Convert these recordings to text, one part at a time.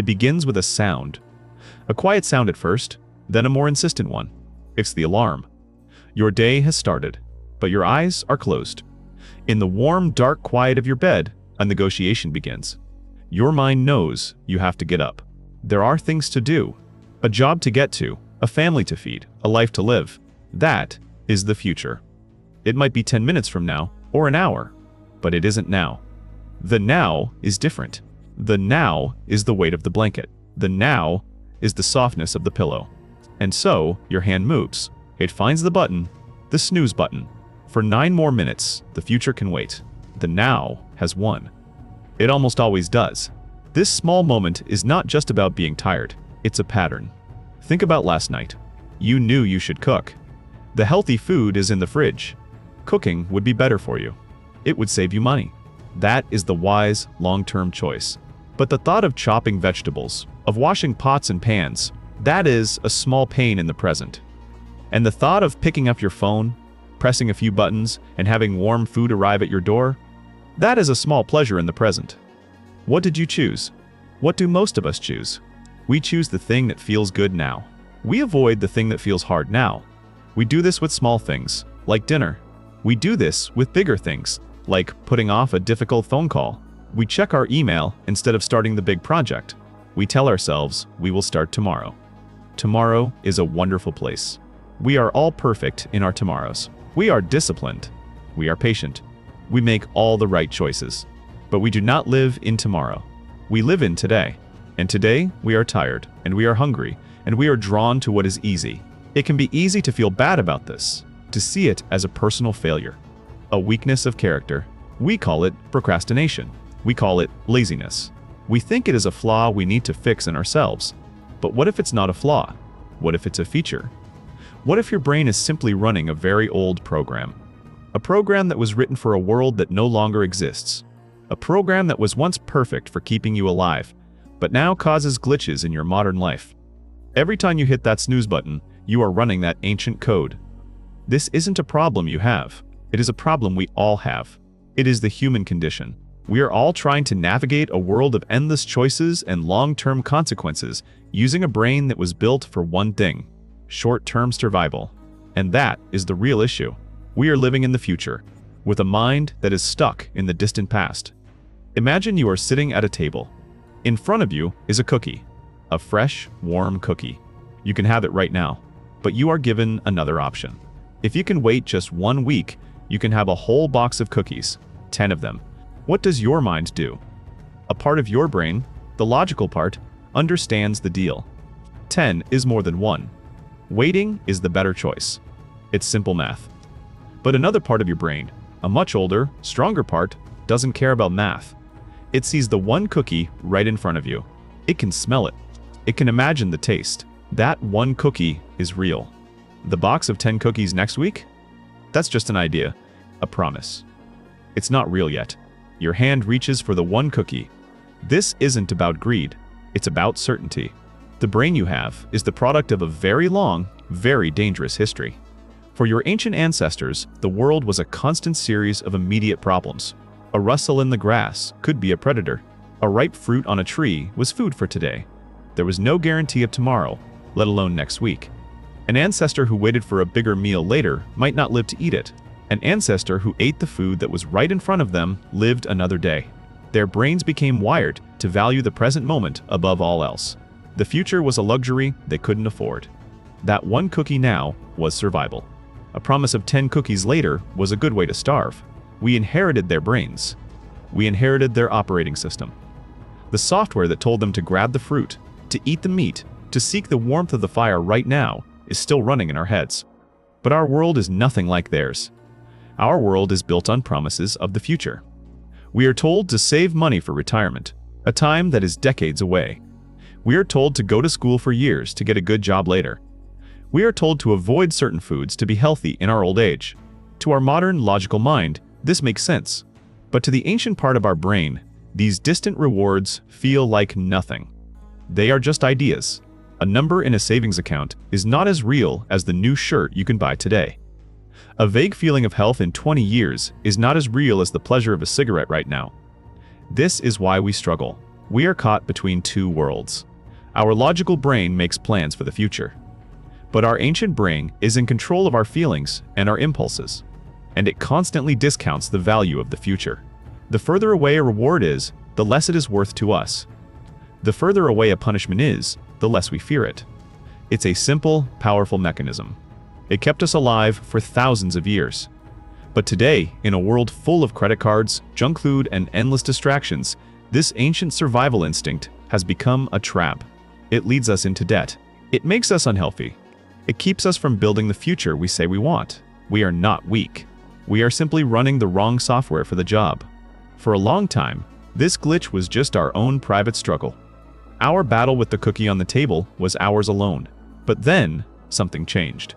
begins with a sound. A quiet sound at first, then a more insistent one. It's the alarm. Your day has started, but your eyes are closed. In the warm, dark quiet of your bed, a negotiation begins. Your mind knows you have to get up. There are things to do, a job to get to, a family to feed, a life to live. That is the future. It might be 10 minutes from now, or an hour, but it isn't now. The now is different. The now is the weight of the blanket. The now is the softness of the pillow. And so, your hand moves. It finds the button, the snooze button. For 9 more minutes, the future can wait. The now has won. It almost always does. This small moment is not just about being tired. It's a pattern. Think about last night. You knew you should cook. The healthy food is in the fridge. Cooking would be better for you. It would save you money. That is the wise, long-term choice. But the thought of chopping vegetables, of washing pots and pans, that is a small pain in the present. And the thought of picking up your phone, pressing a few buttons, and having warm food arrive at your door, that is a small pleasure in the present. What did you choose? What do most of us choose? We choose the thing that feels good now. We avoid the thing that feels hard now. We do this with small things, like dinner. We do this with bigger things, like putting off a difficult phone call. We check our email instead of starting the big project. We tell ourselves we will start tomorrow. Tomorrow is a wonderful place. We are all perfect in our tomorrows. We are disciplined. We are patient. We make all the right choices. But we do not live in tomorrow. We live in today. And today, we are tired, and we are hungry, and we are drawn to what is easy. It can be easy to feel bad about this, to see it as a personal failure, a weakness of character. We call it procrastination. We call it laziness. We think it is a flaw we need to fix in ourselves. But what if it's not a flaw? What if it's a feature? What if your brain is simply running a very old program? A program that was written for a world that no longer exists. A program that was once perfect for keeping you alive, but now causes glitches in your modern life. Every time you hit that snooze button, you are running that ancient code. This isn't a problem you have. It is a problem we all have. It is the human condition. We are all trying to navigate a world of endless choices and long-term consequences using a brain that was built for one thing: short-term survival. And that is the real issue. We are living in the future, with a mind that is stuck in the distant past. Imagine you are sitting at a table. In front of you is a cookie, a fresh, warm cookie. You can have it right now, but you are given another option. If you can wait just 1 week, you can have a whole box of cookies, 10 of them. What does your mind do? A part of your brain, the logical part, understands the deal. 10 is more than 1. Waiting is the better choice. It's simple math. But another part of your brain, a much older, stronger part, doesn't care about math. It sees the one cookie right in front of you. It can smell it. It can imagine the taste. That one cookie is real. The box of 10 cookies next week? That's just an idea, a promise. It's not real yet. Your hand reaches for the one cookie. This isn't about greed. It's about certainty. The brain you have is the product of a very long, very dangerous history. For your ancient ancestors, the world was a constant series of immediate problems. A rustle in the grass could be a predator. A ripe fruit on a tree was food for today. There was no guarantee of tomorrow, let alone next week. An ancestor who waited for a bigger meal later might not live to eat it. An ancestor who ate the food that was right in front of them lived another day. Their brains became wired to value the present moment above all else. The future was a luxury they couldn't afford. That one cookie now was survival. A promise of 10 cookies later was a good way to starve. We inherited their brains. We inherited their operating system. The software that told them to grab the fruit, to eat the meat, to seek the warmth of the fire right now is still running in our heads. But our world is nothing like theirs. Our world is built on promises of the future. We are told to save money for retirement, a time that is decades away. We are told to go to school for years to get a good job later. We are told to avoid certain foods to be healthy in our old age. To our modern, logical mind, this makes sense. But to the ancient part of our brain, these distant rewards feel like nothing. They are just ideas. A number in a savings account is not as real as the new shirt you can buy today. A vague feeling of health in 20 years is not as real as the pleasure of a cigarette right now. This is why we struggle. We are caught between two worlds. Our logical brain makes plans for the future, but our ancient brain is in control of our feelings and our impulses, and it constantly discounts the value of the future. The further away a reward is, the less it is worth to us. The further away a punishment is, the less we fear it. It's a simple, powerful mechanism. It kept us alive for thousands of years. But today, in a world full of credit cards, junk food, and endless distractions, this ancient survival instinct has become a trap. It leads us into debt. It makes us unhealthy. It keeps us from building the future we say we want. We are not weak. We are simply running the wrong software for the job. For a long time, this glitch was just our own private struggle. Our battle with the cookie on the table was ours alone. But then, something changed.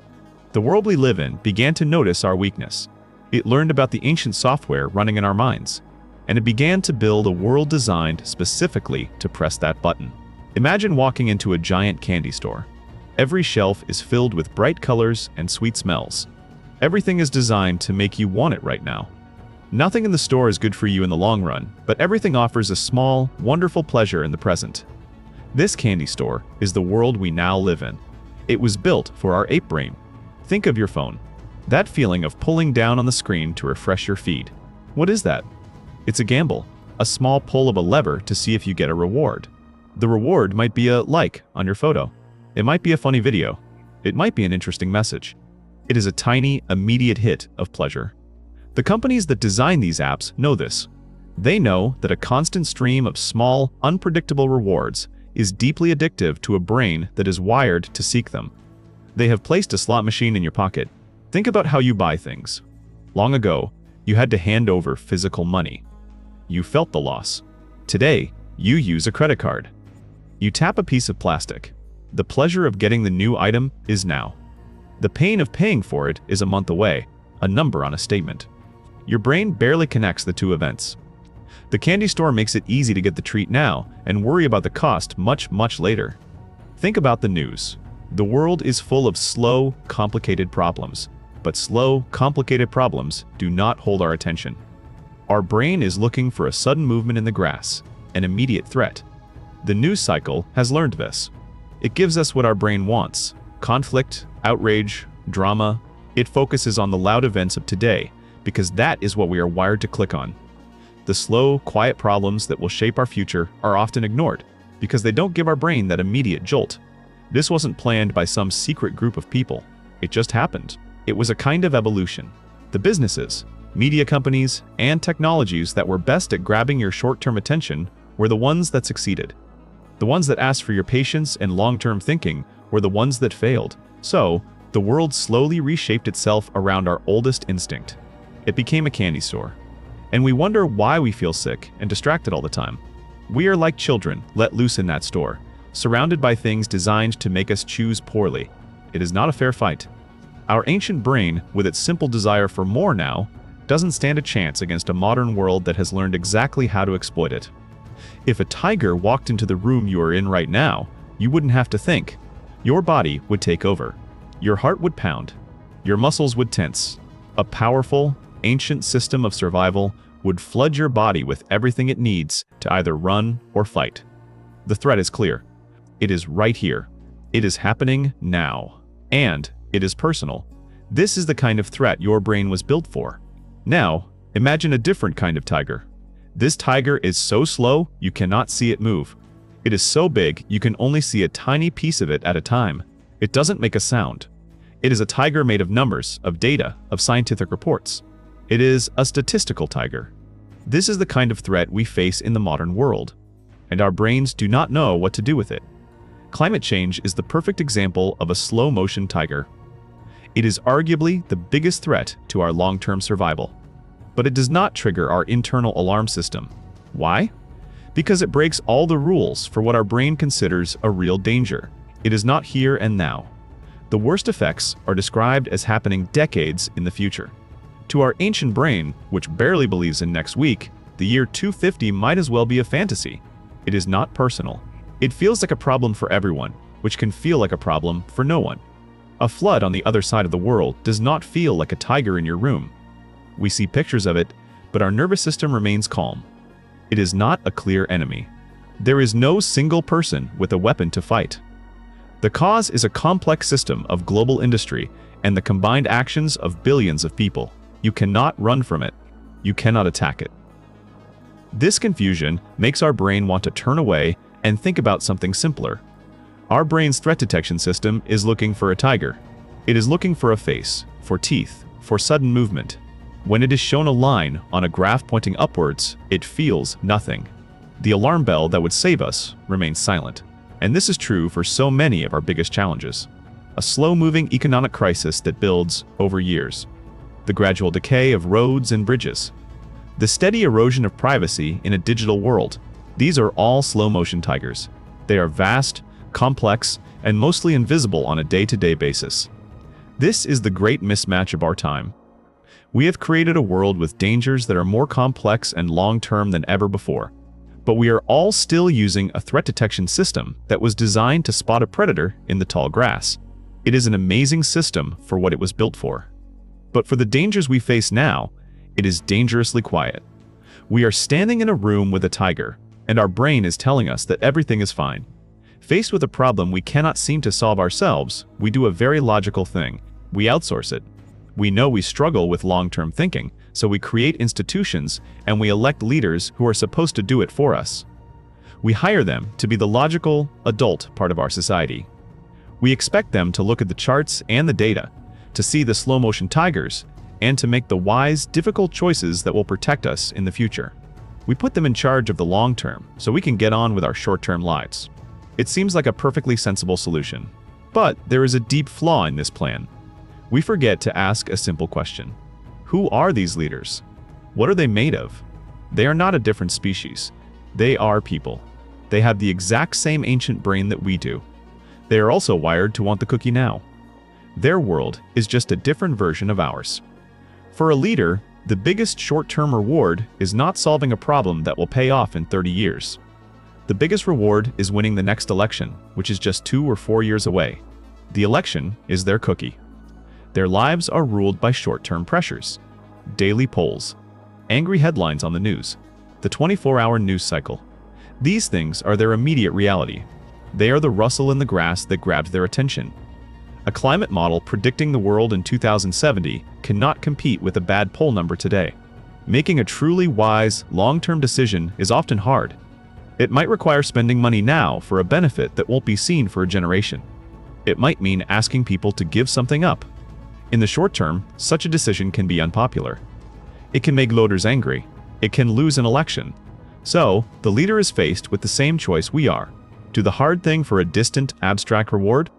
The world we live in began to notice our weakness. It learned about the ancient software running in our minds, and it began to build a world designed specifically to press that button. Imagine walking into a giant candy store. Every shelf is filled with bright colors and sweet smells. Everything is designed to make you want it right now. Nothing in the store is good for you in the long run, but everything offers a small, wonderful pleasure in the present. This candy store is the world we now live in. It was built for our ape brain. Think of your phone. That feeling of pulling down on the screen to refresh your feed. What is that? It's a gamble, a small pull of a lever to see if you get a reward. The reward might be a like on your photo. It might be a funny video. It might be an interesting message. It is a tiny, immediate hit of pleasure. The companies that design these apps know this. They know that a constant stream of small, unpredictable rewards is deeply addictive to a brain that is wired to seek them. They have placed a slot machine in your pocket. Think about how you buy things. Long ago, you had to hand over physical money. You felt the loss. Today, you use a credit card. You tap a piece of plastic. The pleasure of getting the new item is now. The pain of paying for it is a month away, a number on a statement. Your brain barely connects the two events. The candy store makes it easy to get the treat now and worry about the cost much, much later. Think about the news. The world is full of slow, complicated problems. But slow, complicated problems do not hold our attention. Our brain is looking for a sudden movement in the grass, an immediate threat. The news cycle has learned this. It gives us what our brain wants: conflict, outrage, drama. It focuses on the loud events of today because that is what we are wired to click on. The slow, quiet problems that will shape our future are often ignored because they don't give our brain that immediate jolt. This wasn't planned by some secret group of people. It just happened. It was a kind of evolution. The businesses, media companies, and technologies that were best at grabbing your short-term attention were the ones that succeeded. The ones that asked for your patience and long-term thinking were the ones that failed. So, the world slowly reshaped itself around our oldest instinct. It became a candy store. And we wonder why we feel sick and distracted all the time. We are like children let loose in that store, surrounded by things designed to make us choose poorly. It is not a fair fight. Our ancient brain, with its simple desire for more now, doesn't stand a chance against a modern world that has learned exactly how to exploit it. If a tiger walked into the room you are in right now, you wouldn't have to think. Your body would take over. Your heart would pound. Your muscles would tense. A powerful, ancient system of survival would flood your body with everything it needs to either run or fight. The threat is clear. It is right here. It is happening now. And it is personal. This is the kind of threat your brain was built for. Now, imagine a different kind of tiger. This tiger is so slow you cannot see it move. It is so big you can only see a tiny piece of it at a time. It doesn't make a sound. It is a tiger made of numbers, of data, of scientific reports. It is a statistical tiger. This is the kind of threat we face in the modern world, and our brains do not know what to do with it. Climate change is the perfect example of a slow-motion tiger. It is arguably the biggest threat to our long-term survival. But it does not trigger our internal alarm system. Why? Because it breaks all the rules for what our brain considers a real danger. It is not here and now. The worst effects are described as happening decades in the future. To our ancient brain, which barely believes in next week, the year 250 might as well be a fantasy. It is not personal. It feels like a problem for everyone, which can feel like a problem for no one. A flood on the other side of the world does not feel like a tiger in your room. We see pictures of it, but our nervous system remains calm. It is not a clear enemy. There is no single person with a weapon to fight. The cause is a complex system of global industry and the combined actions of billions of people. You cannot run from it. You cannot attack it. This confusion makes our brain want to turn away and think about something simpler. Our brain's threat detection system is looking for a tiger. It is looking for a face, for teeth, for sudden movement. When it is shown a line on a graph pointing upwards, it feels nothing. The alarm bell that would save us remains silent. And this is true for so many of our biggest challenges. A slow-moving economic crisis that builds over years. The gradual decay of roads and bridges. The steady erosion of privacy in a digital world. These are all slow-motion tigers. They are vast, complex, and mostly invisible on a day-to-day basis. This is the great mismatch of our time. We have created a world with dangers that are more complex and long-term than ever before. But we are all still using a threat detection system that was designed to spot a predator in the tall grass. It is an amazing system for what it was built for. But for the dangers we face now, it is dangerously quiet. We are standing in a room with a tiger, and our brain is telling us that everything is fine. Faced with a problem we cannot seem to solve ourselves, we do a very logical thing. We outsource it. We know we struggle with long-term thinking, so we create institutions and we elect leaders who are supposed to do it for us. We hire them to be the logical, adult part of our society. We expect them to look at the charts and the data, to see the slow-motion tigers, and to make the wise, difficult choices that will protect us in the future. We put them in charge of the long term, so we can get on with our short-term lives. It seems like a perfectly sensible solution. But there is a deep flaw in this plan. We forget to ask a simple question. Who are these leaders? What are they made of? They are not a different species. They are people. They have the exact same ancient brain that we do. They are also wired to want the cookie now. Their world is just a different version of ours. For a leader, the biggest short-term reward is not solving a problem that will pay off in 30 years. The biggest reward is winning the next election, which is just 2 or 4 years away. The election is their cookie. Their lives are ruled by short-term pressures, daily polls, angry headlines on the news, the 24-hour news cycle. These things are their immediate reality. They are the rustle in the grass that grabs their attention. A climate model predicting the world in 2070 cannot compete with a bad poll number today. Making a truly wise, long-term decision is often hard. It might require spending money now for a benefit that won't be seen for a generation. It might mean asking people to give something up. In the short term, such a decision can be unpopular. It can make voters angry. It can lose an election. So, the leader is faced with the same choice we are. Do the hard thing for a distant, abstract reward,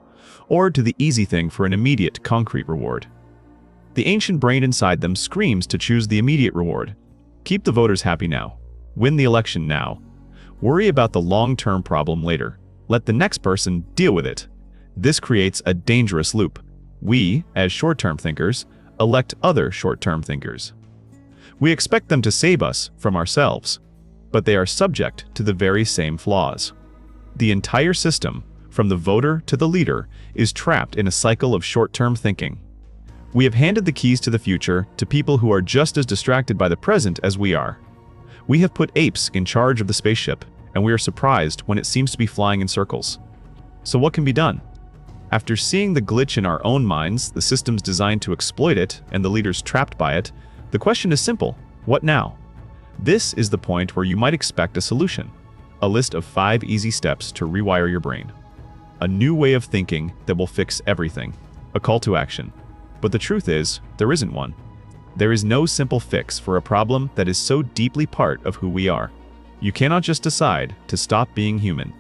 or do the easy thing for an immediate, concrete reward? The ancient brain inside them screams to choose the immediate reward. Keep the voters happy now. Win the election now. Worry about the long-term problem later. Let the next person deal with it. This creates a dangerous loop. We, as short-term thinkers, elect other short-term thinkers. We expect them to save us from ourselves, but they are subject to the very same flaws. The entire system, from the voter to the leader, is trapped in a cycle of short-term thinking. We have handed the keys to the future to people who are just as distracted by the present as we are. We have put apes in charge of the spaceship, and we are surprised when it seems to be flying in circles. So what can be done? After seeing the glitch in our own minds, the systems designed to exploit it, and the leaders trapped by it, the question is simple: what now? This is the point where you might expect a solution. A list of 5 easy steps to rewire your brain. A new way of thinking that will fix everything. A call to action. But the truth is, there isn't one. There is no simple fix for a problem that is so deeply part of who we are. You cannot just decide to stop being human.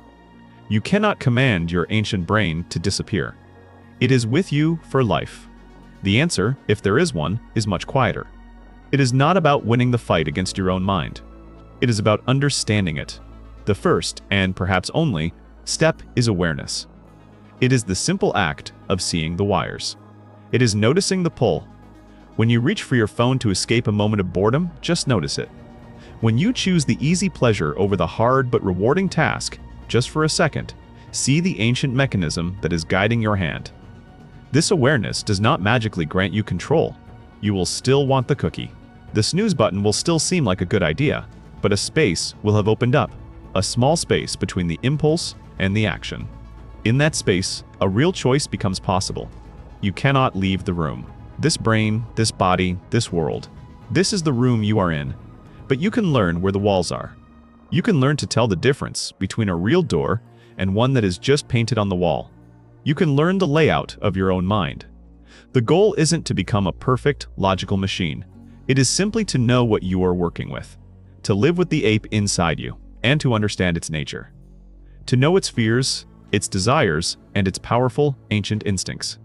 You cannot command your ancient brain to disappear. It is with you for life. The answer, if there is one, is much quieter. It is not about winning the fight against your own mind. It is about understanding it. The first, and perhaps only, step is awareness. It is the simple act of seeing the wires. It is noticing the pull. When you reach for your phone to escape a moment of boredom, just notice it. When you choose the easy pleasure over the hard but rewarding task, just for a second, see the ancient mechanism that is guiding your hand. This awareness does not magically grant you control. You will still want the cookie. The snooze button will still seem like a good idea, but a space will have opened up. a small space between the impulse and the action. In that space, a real choice becomes possible. You cannot leave the room. This brain, this body, this world. This is the room you are in. But you can learn where the walls are. You can learn to tell the difference between a real door and one that is just painted on the wall. You can learn the layout of your own mind. The goal isn't to become a perfect, logical machine. It is simply to know what you are working with, to live with the ape inside you, and to understand its nature. To know its fears, its desires, and its powerful, ancient instincts.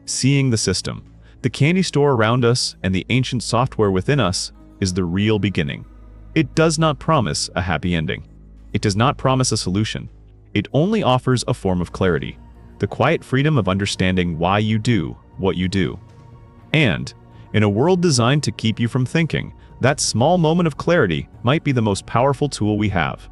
Seeing the system, the candy store around us, and the ancient software within us is the real beginning. It does not promise a happy ending. It does not promise a solution. It only offers a form of clarity, the quiet freedom of understanding why you do what you do. And, in a world designed to keep you from thinking, that small moment of clarity might be the most powerful tool we have.